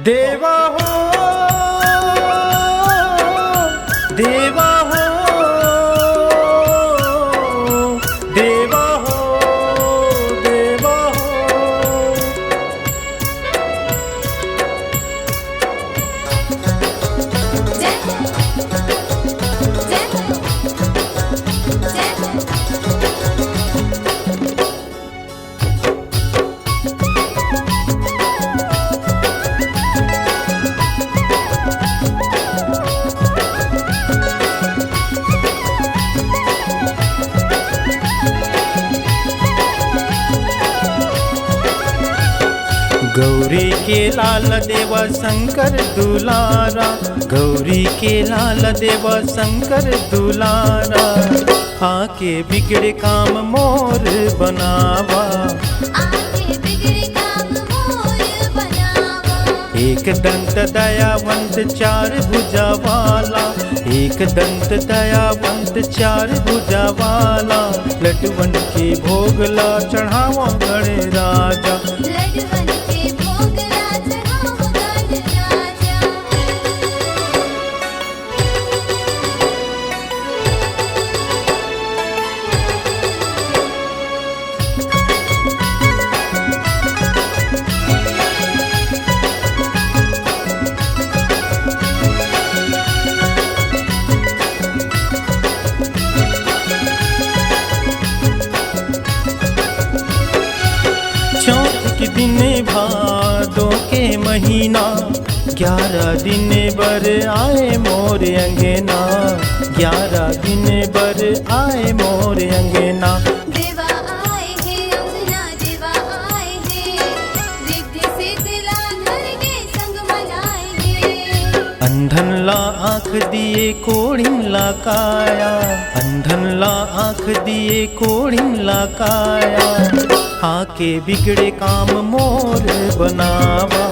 देवा हो देवा हो देवा हो देवा हो। गौरी के लाल देवा शंकर दुलारा, गौरी के लाल देवा शंकर दुलारा, आके बिगड़े काम मोर बनावा, आके बिगड़े काम मोर बनावा। एक दंत दयावंत चार भुजा वाला, एक दंत दयावंत चार भुजा वाला, लड्डुवन के भोगला चढ़ावा गणराजा, लड्डुवन के भोगला चढ़ावा गणराजा। चौथ के दिन भादों के महीना, 11 दिन बर आए मोर अंगना, 11 दिन बर आए मोर अंगना। देवा आए हैं अंगना, देवा आए हैं, रिद्धि सिद्धि ला घर के संग मनाएंगे। अंधन ला आँख दिए कोड़िन ला काया, अंधन ला आँख दिए कोड़िन ला काया, आके बिगड़े काम मोर बनावा,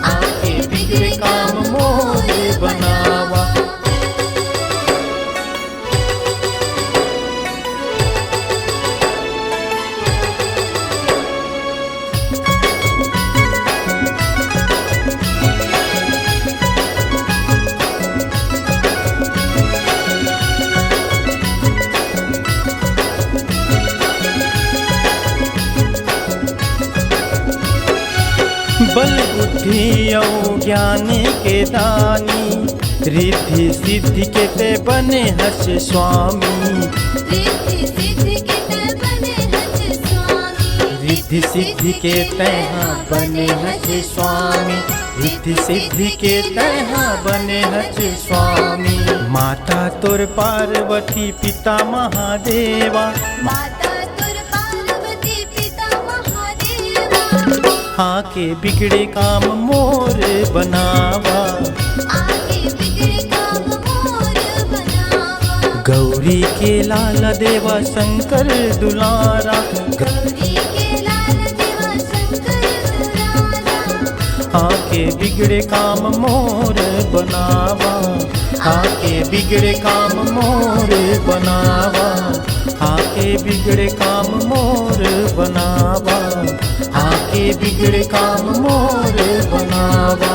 आके बिगड़े काम मोर बनावा। बल बुद्धि और ज्ञान के दानी, रिद्धि सिद्धि के ते बने हस स्वामी, रिद्धि सिद्धि के ते बने हस स्वामी, रिद्धि सिद्धि के तैहा बने हस स्वामी, रिद्धि सिद्धि के तैहा बने हस स्वामी। माता तोर पार्वती पिता महादेवा, माता तुर पार्वती पिता महादेवा, आके बिगड़े काम मोर बनावा, आके बिगड़े काम मोर बनावा। गौरी के लाल देवा शंकर दुलारा, गौरी के लाल देवा शंकर दुलारा, आके बिगड़े काम मोर बनावा, आके बिगड़े काम मोर बनावा, आके बिगड़े काम मोर बनावा, आके बिगड़े काम मोर बनावा।